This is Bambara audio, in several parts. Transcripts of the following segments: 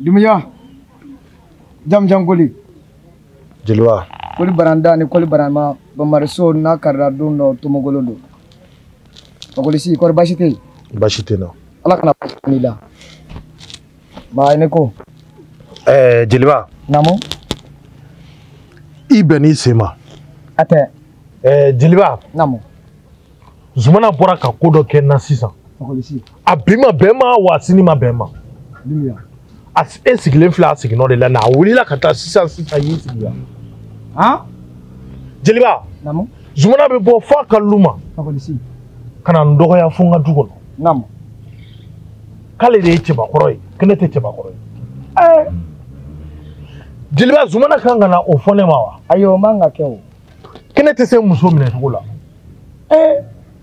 Dumiya. Jam koli. Jilwa. Koli baranda ni koli barama bamariso na karadu no tumogolodo. Koli si kor bashite. Bashite no. Ala kana nila. Ba ine ko. Jilwa. Namo. Ibeni sema. Ate. Jilwa. Namo. Zumana bora ka kodo kenna sisa. Koli si. Abima bema wa sinima bema. Dumiya. As esiglen fla signo de la na wulila kata sisa yisiya. Ha? Jeliba. Namo. Zumana be bo fa kaluma. Koli si. Kana ndogo ya funga dugo. Namo. Kale de yece bakoroy, kene te ce bakoroy. Jeliba zumana kanga na ofone mawa. Ayo manga keo. Kene te se muso mine tugula.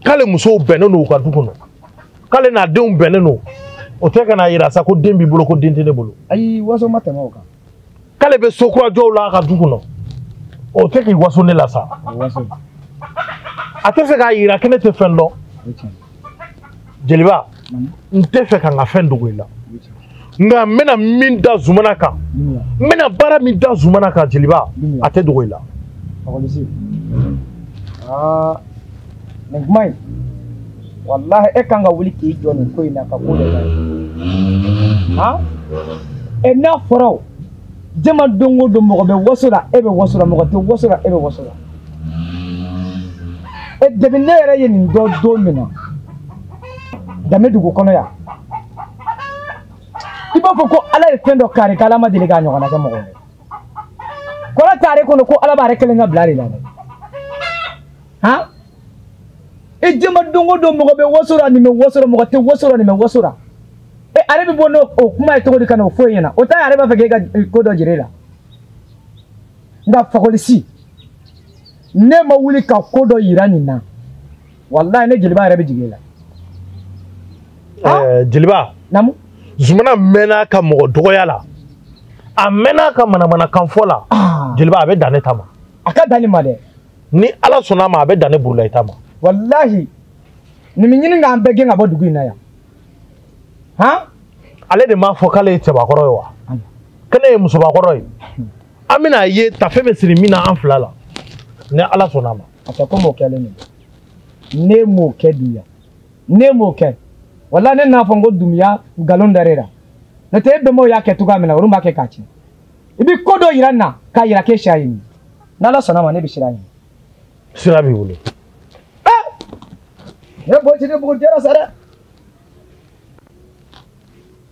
Kale muso beneno ka dugo no. Kale na deun beneno. O te kana ira sa ko dembi bolo ko dentene bolo. Ayi waso matema oka. Kale be sokwa jow la ka dugo no. O te ki waso ne la sa. Waso. Ate fe ka ira kene te fendo. Jeliba. Nte fe ka nga fendo gwila. Nga mena minda zumana ka. Mena bara minda zumana ka Jeliba. Ate gwila. Akolisi. Nengmai. Wallahi ekanga wuli ki joni ko ina ka ko da. Ha? Ena foro. Jema dongo do mo be wasura ebe wasura mo ko wasura ebe wasura. E debinere yen do mina. Dame dugu kono ya. Iba ko ala e fendo kare kala ma dele ga nyona ke mo ko. Ko la tare ko ko ala bare kele nga blari la. Ha? E jema dongo do mo be wasura ni me wasura mo te wasura ni me wasura. E are bi bono o kuma e to di kana fo yena. O ta are ba fege ga ko do jirela. Nga fakolisi. Ne ma wuli ka ko do yirani na. Wallahi ne jilba are bi jigela. Jeliba. Namu. Zumana mena ka mo dogoyala. A mena ka mana kan fola. Jeliba abe dane tama. Aka dani male. Ni ala sona ma abe dane burula itama. Wallahi. Ni minyini nga ambege nga bodugu ina ya. Ha? Ale de ma fo kale te ba koroy wa. Kale muso ba koroy. Amina ye tafebe siri mina anflala. Ni ala sona ma. Ata ko mo kele ni. Ne mo keduya. Ne mo ke. Wala ne na fongo dumya galon darera. Na te be mo ya ke tuga mina urumba ke kachi. Ibi kodo irana ka ira ke shayin. Na la sona ma ne bi shirayin. Sirabi wulu. Ne bo chide bu jera sara.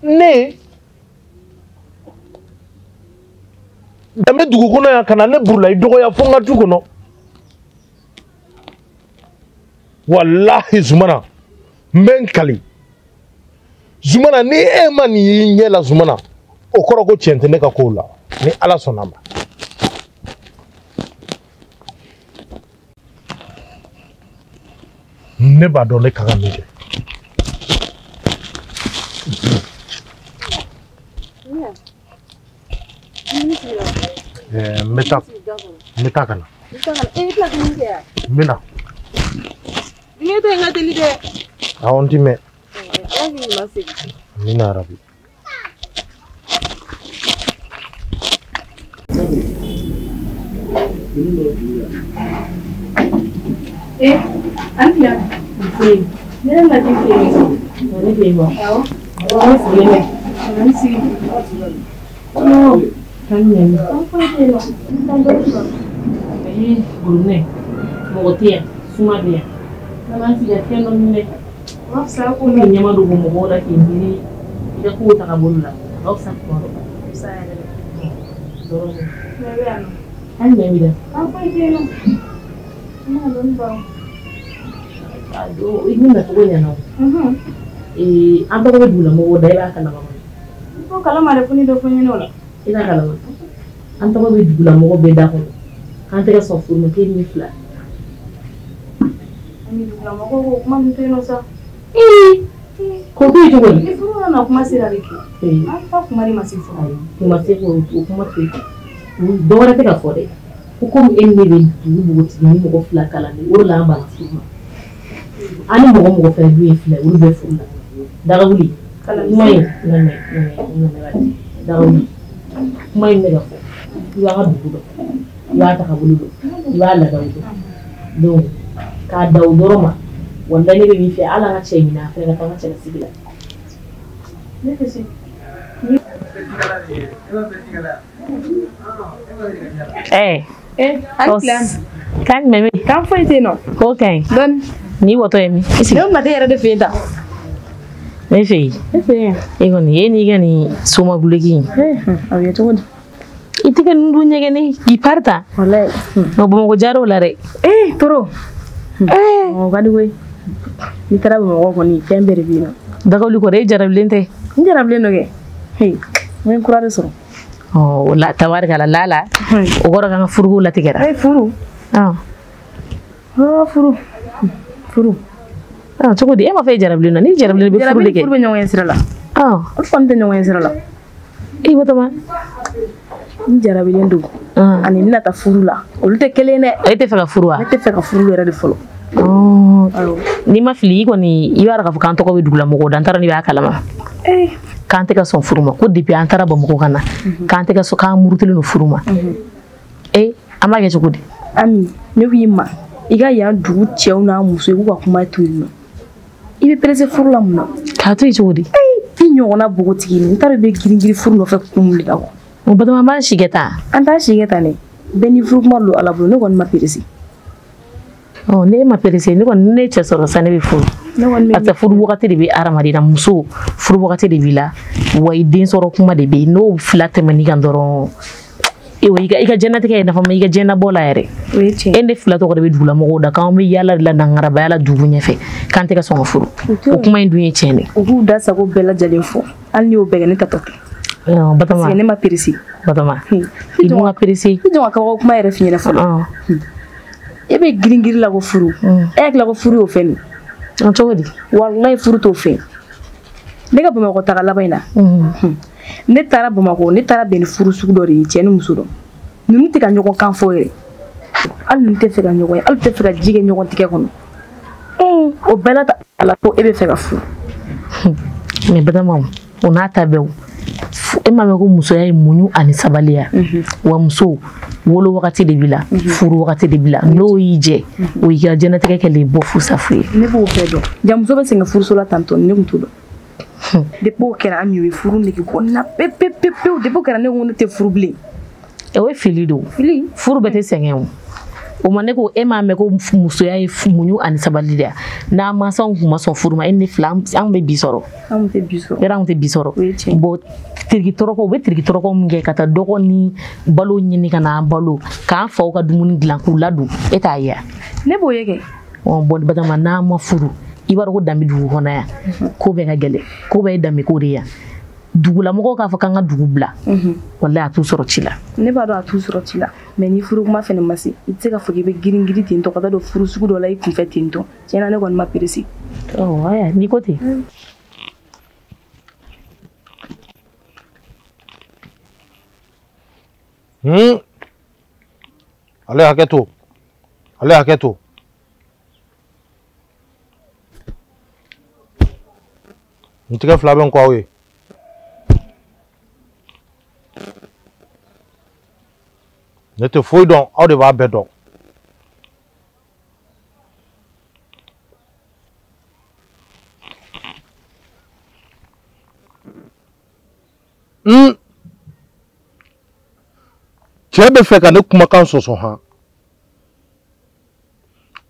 Ne dame dugu kono ya kana ne burula idogo ya fonga dugu no. Wallahi zumana menkali. Zumana ni ema ni nyela zumana okoro ko chente ne ka kola ni ala sonama ne ba do ne kaga mije meta kana mina ni to nga teli de awonti me mina rabi Antia sí mira la que no le digo sí no también ahí gurne mogotia sumadia kama si ya tendo mine wasa ko ni nyama do mo moda ki ndiri ida ko ta kabulla wasa ko sa ya do ne ya no an ne mida an ko teno na don ba ado iguna to nya no an ba ko dula mo da ila kana ba ko kala mare funi do funi no la ina kala ma an to ba dula mo be da ko kan te so fu no ke ni fla ani dula mo ko kuma nteno sa ko ko ito wala ifuru na kuma sira riki an fa kuma ri masifu ay kuma se ko kuma te do wala te ka fode ko ko en ni be du mo ti ni mo fla kala ni wala ba fuma ani mo fe du fla wala be fula daga wuli kala mai ne dawi mai ne gafo ya ga dudu ya ta ka bulu ya la dawo do ka dawo doroma wanda ne bi fi ala na ce mina fa ga ta ce sibila ne ke si kan meme kan foite no ko kai don ni woto emi isi don mate yara de fenta me fe ego ni eni gani suma gulegi awiya to woni itika ndu nyege ni giparta wallahi no bomo ko jaro la re toro o gadi we ni tara bomo ko ni kembere bino daga li ko re jarablente jarableno ge hey men kurade soro oh la tawarga la lala o goro kan furgu la tigera furu furu choko di ema fe jarableno ni jarableno be furu de ke furu be nyon sirala o fonte nyon sirala botama ni jarableno du ani mina ta furu la o lute kelene ay te fa furu wa te fa furu era de folo ni ma fili ko ni iwara ka fukan to ko be dugula mo dan tara ni ba kalama kante ka son furuma ko dipi antara ba moko kana kante ka so ka murutulu no furuma ama ge chukudi ami ne wima iga ya du cheuna muso ku kuma tuino ibe prese furula muno ka to chukudi inyo na bogoti ni tare be giringiri furno fe kumli dawo o badama ma shigeta anta shigeta ne beni furuma lo ala bro ne gon ma peresi ne ma peresi ne gon ne chesoro sane be furu ata furu wakati de bi aramadina muso furu wakati de bila way den soro kuma de be no flate mani gandoro iga jannati kay dafa ma iga janna bola yare ende flato ko de dula mo da kam mi yalla la nangara ba yalla dubu ñefe kante ka songo furu o kuma ndu ñe cene o da sa ko bela jalen fo alni o bega ne tatok batama ne ma perisi batama ibu ma perisi idu ka ko kuma yare finyela fo ebe giringiri la ko furu ek la ko furu o feni chogodi wallahi furu to fe ne ka bama ko taga labayna ne tara bama ko ne tara ben furu sugu do ri ceni muso do nunu te ka nyoko kan fo yere al nunu te fe ka nyoko al te fe ka jige nyoko tike kono o bela ta ala ko ebe fe ka furu me badama ona tabew ema me ko muso ya munyu ani sabaliya wa muso wolo wakati de bila furu wakati de bila no yije o yiga jenatike ke le bofu safuye ne bo fedo jamso be singa furu sola tanto ne mutudo de po kera ami we furu ne ko na pepe de po kera ne wona te furu bli e we filido fili furu bete sengen o mane ko ema me ko muso ya munyu ani sabaliya na ma son kuma son furu ma inni flam am be bisoro am te bisoro era am te bisoro bo tirgi toroko be tirgi toroko nge kata doko ni balo nyini kana balo ka fa ka dumuni glan ku ladu eta ya ne bo yeke on bon badama na ma furu ibar ko dambi du hona ya ko be ga gele ko be dambi ko riya dugula mo ko ka fa kan ga dugubla wallahi atu soro chila ne ba do atu soro chila mais ni furu kuma fene masi itse ka fogi be giringiri tin to kata do furu sugu do lay ku fetin to cena ne gon ma pirisi aya ni ko te ale haketo ntika flaben kwa we nete foi don aw de ba bedo Chebe fe ka ne kuma kan soso ha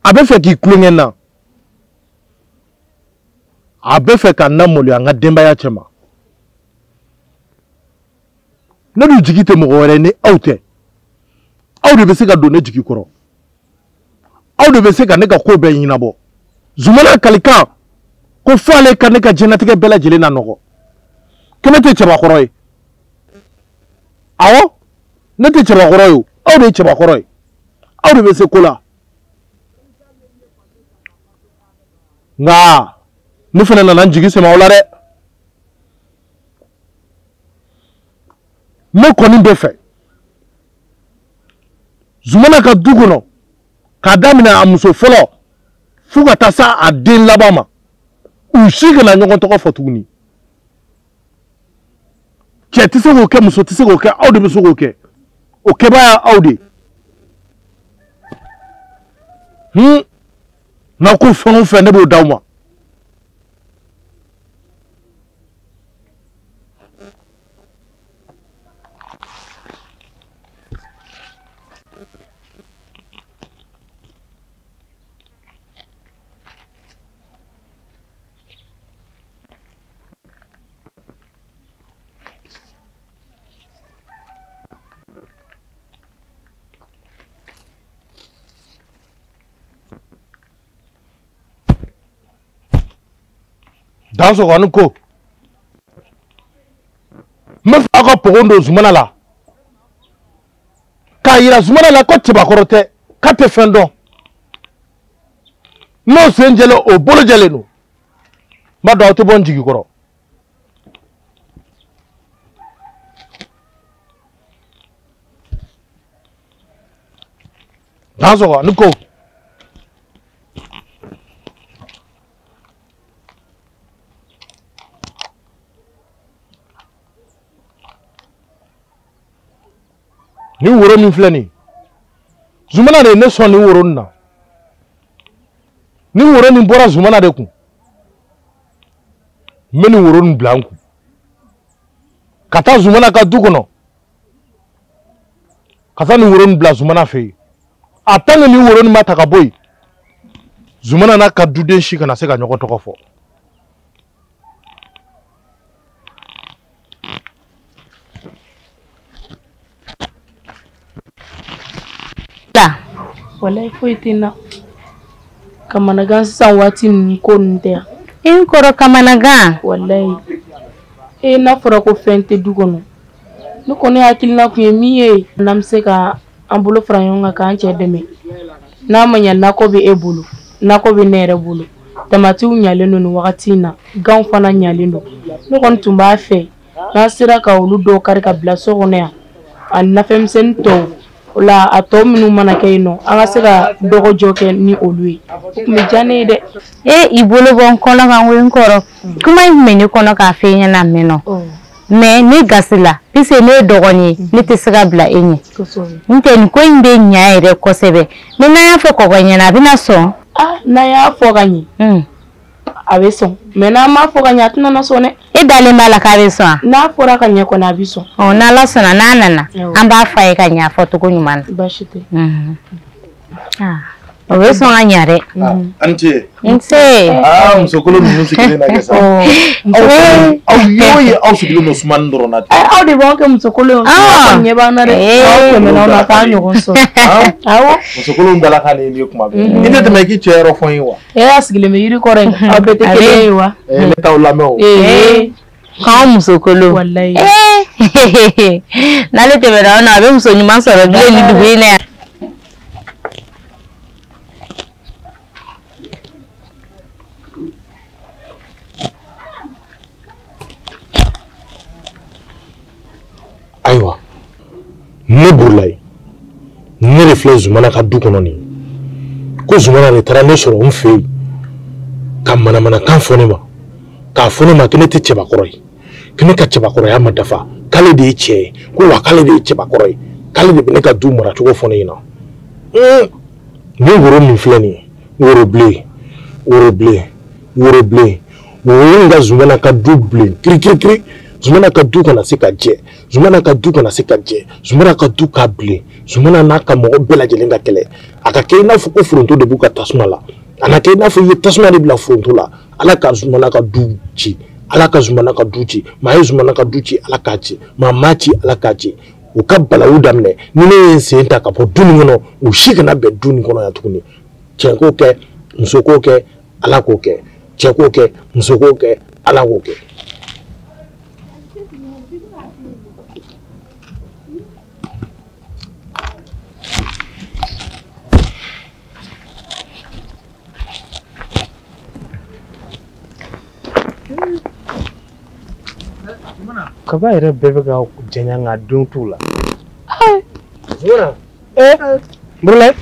abe fe ki klungen na abe fe ka na molu anga demba ya chema na du jigite mo wore ni awte awde be se ka do ne jigi koro awde be se ka ne ka ko be yina bo zumana kalika ko fale ka ne ka jenatike bela jele na nogo kemete cheba koroy awo nete cheba koroy awde cheba koroy awde be se kola nga ni fana na jigi se ma wala de mo koni be fe zumana ka duguno ka damina amuso folo fuga tasa adin labama ushige na nyongo toko fotuguni cɛ tɛ se k'o kɛ muso tɛ se k'o kɛ aw de bɛ se k'o kɛ o kɛbaa aw de n'aw ko fɛn o fɛn ne b'o d'aw ma Danso kɔni ko n bɛ fɛ aw ka pogo don Zumana la k'a yira Zumana la ko cɛbakɔrɔ tɛ k'a tɛ fɛn dɔn n'o sen jɛlen o bolo jɛlen don n b'a dɔn aw tɛ bɔ n jigi kɔrɔ Danso kɔni ko ni woro min filɛ nin Zumana de ye ne sɔn ni woro nin na ni woro nin bɔra Zumana de kun n bɛ nin woro nin bila n kun ka taa Zumana ka du kɔnɔ ka taa nin woro nin bila Zumana fɛ yen a tant que nin woro nin ma ta ka bɔ yen Zumana n'a ka duden si kana se ka ɲɔgɔn tɔgɔ fɔ Wallahi foyi tɛ na kamanagan sisan waati ninnu ko ninnu tɛ yan in kɔrɔ kamanagan wallahi n'a fɔra ko fɛn tɛ du kɔnɔ ne kɔni hakilina kun ye min ye n'an bɛ se ka an bolo fara ɲɔgɔn kan k'an cɛ dɛmɛ n'a ma ɲɛ nakɔ bɛ e bolo nakɔ bɛ ne yɛrɛ bolo tamatiw ɲalen don nin wagati in na ganw fana ɲalen don ne kɔni tun b'a fɛ n'an sera ka olu dɔw kari ka bila so kɔnɔ yan a nafɛnmisɛnnin tɔw o la a tɔ minnu mana kɛ yen nɔ an ka se ka dɔgɔjɔ kɛ ni olu ye o tun bɛ diya ne ye dɛ i bolo bɔ n kɔnɔ kan wo n kɔrɔ kuma in bɛ ne kɔnɔ k'a fɔ e ɲɛna mɛ nɔ mais ne gasi la puisque ne ye dɔgɔnin ye ne tɛ se ka bila e ɲɛ n tɛ nin ko in bɛ ɲɛ yɛrɛ kosɛbɛ mais n'an y'a fɔ kɔgɔ ɲɛna a bɛna sɔn n'an y'a fɔ ka ɲɛ a bɛ sɔn mais n'an m'a fɔ ka ɲɛ a tɛna na sɔn dɛ e dalen b'a la k'a bɛ sɔn n'a fɔra ka ɲɛ kɔni a bɛ sɔn n'Ala sɔnna n'a nana an b'a fɔ a ye ka ɲɛ a fɔcogo ɲuman na baasi tɛ o bɛ sɔn ka ɲɛ dɛ an ce nse musokolo ninnu sigilen na kɛ sa aw y'o ye aw sigilen don Sumani dɔrɔn na ten aw de b'anw kɛ musokolo ɲɛ b'an na dɛ aw tɛmɛna na k'an ɲɔgɔn sɔrɔ awɔ musokolo dala ka ne ye kuma bɛɛ i tɛ tɛmɛ k'i cɛ yɔrɔ fɔ n ye wa y'a sigilen bɛ yiri kɔrɔ yen aw bɛɛ tɛ kelen ye wa ne t'aw lamɛn o k'anw musokolo wallahi n'ale tɛmɛna aw na a bɛ muso ɲuman sɔrɔ bilen ni dugu in na yan ayiwa ne burula ye ne de filɛ Zumana ka du kɔnɔ nin ko Zumana de taara ne sɔrɔ n fɛ yen ka manamanakan fɔ ne ma k'a fɔ ne ma ko ne tɛ cɛbakɔrɔ ye ko ne ka cɛbakɔrɔya ma dafa k'ale de ye cɛ ye ko wa k'ale de ye cɛbakɔrɔ ye k'ale de bɛ ne ka du maracogo fɔ ne ɲɛna ni woro min filɛ nin ye woro bilen woro bilen woro bilen woro in ka Zumana ka du bilen kirikirikiri Zumana ka du kana se ka jɛ Zumana ka du kana se ka jɛ Zumana ka du ka bilen Zumana n'a ka mɔgɔ bɛɛ lajɛlen ka kɛlɛ a ka kɛ i n'a fɔ ko foronto de b'u ka tasuma la a na kɛ i n'a fɔ i ye tasuma de bila foronto la Ala ka Zumana ka du ci Ala ka Zumana ka du ci maa ye Zumana ka du ci Ala k'a ci maa ma ci Ala k'a ci u ka balawu daminɛ ni ne ye n sen ta ka bɔ du nin kɔnɔ u si kana bɛn du nin kɔnɔ yan tuguni cɛ k'o kɛ muso k'o kɛ Ala k'o kɛ cɛ k'o kɛ muso k'o kɛ Ala k'o kɛ kaba yɛrɛ bɛɛ bɛ ka jɛnya nka don t'u la Burulayi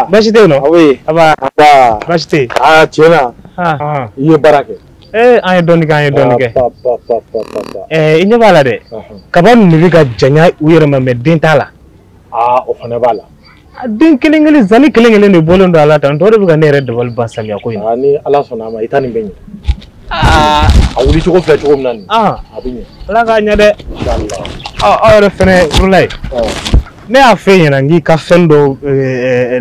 baasi tɛ yen nɔ oui aba baasi tɛ yen tiɲɛ na i ye baara kɛ an ye dɔɔnin kɛ i ɲɛ b'a la dɛ kaba ninnu bɛ ka janya u yɛrɛ ma mais den t'a la o fana b'a la den kelen zani kelen de bɔlen don a la tan tɔ de bɛ ka ne yɛrɛ dabali ban samiya ko in na ni ala sɔnna a ma i ta nin bɛ ɲɛ a wuli cogo filɛ cogo min na nin a bɛ ɲɛ ala k'a ɲɛ dɛ aw yɛrɛ fɛnɛ furula ye ne y'a f'e ɲɛna n k'i ka fɛn dɔ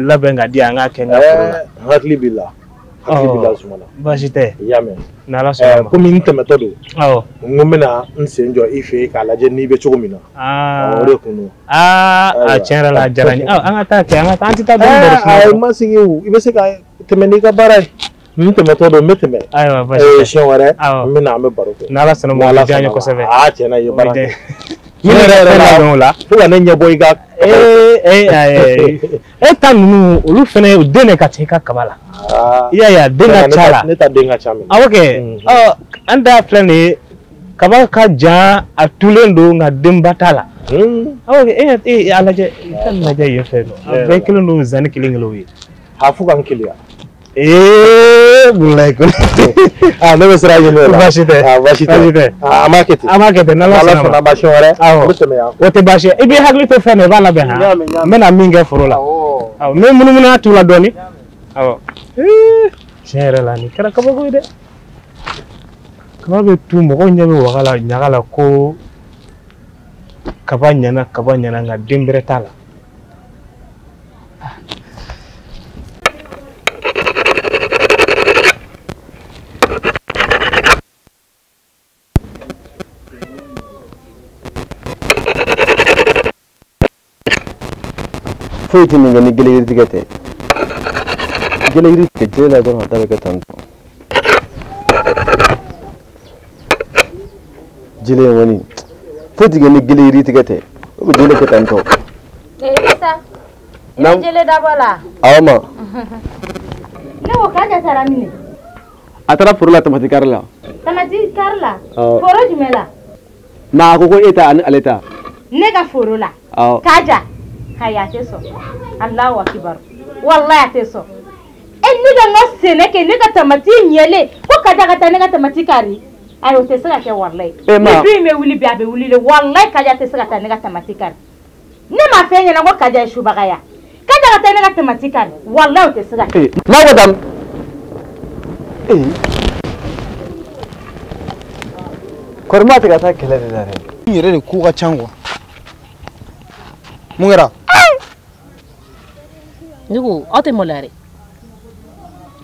labɛn ka di an k'a kɛ n ka foro la hakili b'i la Zumana baasi tɛ i y'a mɛn n'ala sɔnna ma komi n tɛmɛtɔ don awɔ n ko n bɛna n sen jɔ i fɛ yen k'a lajɛ n'i bɛ cogo min na o de kun don a tiɲɛ yɛrɛ la a diyara n ye an ka taa kɛ an tɛ taa dɔɔnin ayi ma sigi o i bɛ se ka tɛmɛ n'i ka baara ye n tɛmɛtɔ don n bɛ tɛmɛ ayiwa baasi tɛ siɲɛ wɛrɛ n bɛ na an bɛ baro kɛ n'ala sɔnna ma o bɛ diya n ye kosɛbɛ tiɲɛ na i ye baara kɛ ne yɛrɛ labɛn o la fo ka ne ɲɛ bɔ i ka e ta ninnu olu fɛnɛ o den de ka ca i ka kaba la i y'a ye a den ka ca la ne ta den ka ca mɛ awɔ kɛ an da filɛ nin ye kaba ka jan a tulen don nka denba t'a la awɔ kɛ e a lajɛ i ka nin lajɛ yen fɛ a bɛɛ kelen don zani kelen ye fo ka n keleya Bulai ko ne bɛ siran ɲini baasi tɛ baasi tɛ a ma kɛ ten n'ala sɔnna ma siɲɛ wɛrɛ awɔ o tɛ baasi ye i b'i hakili to fɛn na i b'a labɛn ha n bɛna min kɛ foro la awɔ n bɛ munumunu a tu la dɔɔnin awɔ tiɲɛ yɛrɛ la nin kɛra kabako ye dɛ kaba bɛ tu mɔgɔw ɲɛ bɛ waga la ɲaga la ko kaba ɲɛna nka den bɛrɛ t'a la foyi tɛ min kɛ ni gele tigɛ tɛ gele tigɛ jele la dɔrɔn a ta bɛ kɛ tan tɔ jele in kɔni foyi tɛ kɛ ni gele tigɛ tɛ o bɛ jele kɛ tan tɔ i bɛ jele dabɔ la awɔ ma ne ko k'a ja taara minɛ a taara foro la tamati kari la foro jumɛn la mɛ a ko e ta ani ale ta ne ka foro la k'a ja ayi a tɛ sɔn Allahu akibar wallahi a tɛ sɔn e ne ka n ka sɛnɛ kɛ ne ka tamati ɲɛlen ko ka taa ne ka tamati kari ayi o tɛ se ka kɛ wallahi ni du in bɛ wuli bi a bɛ wuli de wallahi Kaja tɛ se ka taa ne ka tamati kari ne ma fɛn ɲɛna ko Kaja ye subaga ya Kaja ka taa ne ka tamati kari wallahi o tɛ se ka kɛ n'a ko dam kɔrɔma tɛ ka taa kɛlɛ de la dɛ n yɛrɛ de ko ka ca quoi mun kɛra ne ko aw tɛ maloya dɛ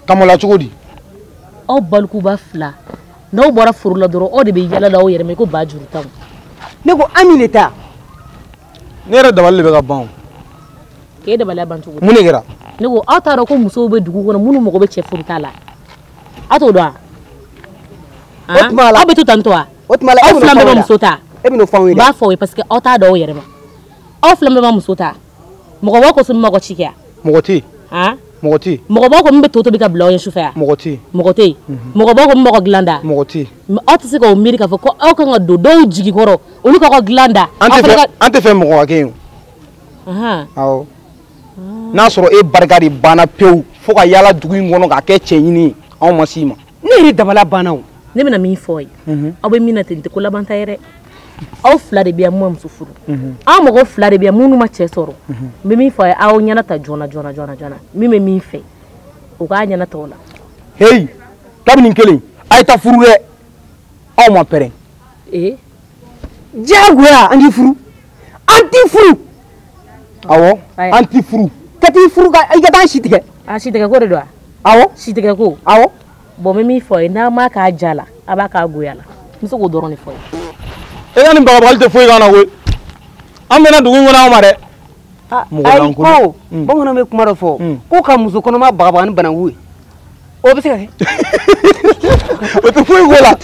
ka maloya cogo di aw balikuba fila n'aw bɔra foro la dɔrɔn aw de bɛ yala la aw yɛrɛ ma i ko ba juru tanw ne ko Ami ta ne yɛrɛ dabali de bɛ ka ban k'e dabaliya ban cogo di mun de kɛra ne ko aw t'a dɔn ko musow bɛ dugu kɔnɔ minnu mago bɛ cɛ furu t'a la aw t'o dɔn wa aw bɛ to tan tɔ wa aw fila bɛɛ ma muso ta e bɛ n'o fɔ anw ye n b'a fɔ aw ye parce que aw t'a dɔn aw yɛrɛ ma aw fila bɛɛ ma muso ta mɔgɔbaw ko so min ma ko ci kɛ mɔgɔ tɛ yen mɔgɔ tɛ yen mɔgɔbaw ko min bɛ to tobi ka bila aw ye sufɛ yan mɔgɔ tɛ yen mɔgɔ tɛ yen mɔgɔbaw ko min b'aw ka dilan da mɔgɔ tɛ yen aw tɛ se k'o miiri k'a fɔ ko aw kan ka don dɔw jigi kɔrɔ olu k'aw ka dilan da an tɛ fɛn mɔgɔ ka kɛ yen awɔ n'a sɔrɔ e barika de banna pewu fo ka yala dugu in kɔnɔ k'a kɛ cɛ ɲini ye anw ma s'i ma ne yɛrɛ dabala banna o ne bɛna min fɔ ye aw bɛ min na ten tɛ ko laban ta ye dɛ aw fila de bɛ yan mun ma muso furu aw mɔgɔ fila de bɛ yan minnu ma cɛ sɔrɔ n bɛ min fɔ a ye aw ɲɛna ta joona min bɛ min fɛ o k'a ɲɛna ta o la heyi kabini kelen a ye taa furu dɛ aw ma pɛrɛn diyagoya an t'i furu awɔ an t'i furu ka t'i furu i ka taa si tigɛ si tigɛ ko de don wa awɔ si tigɛ ko awɔ bon n bɛ min fɔ a ye n'a ma k'a ja la a b'a k'a goya la n bɛ se k'o dɔrɔn de fɔ ye e ka nin bagabagali tɛ foyi k'an na koyi an bɛna dugu in kɔnɔ aw ma dɛ ayi ko bamananw bɛ kuma dɔ fɔ ko ka muso kɔnɔma bagabaga ni bananku ye o bɛ se ka kɛ o tɛ foyi k'o la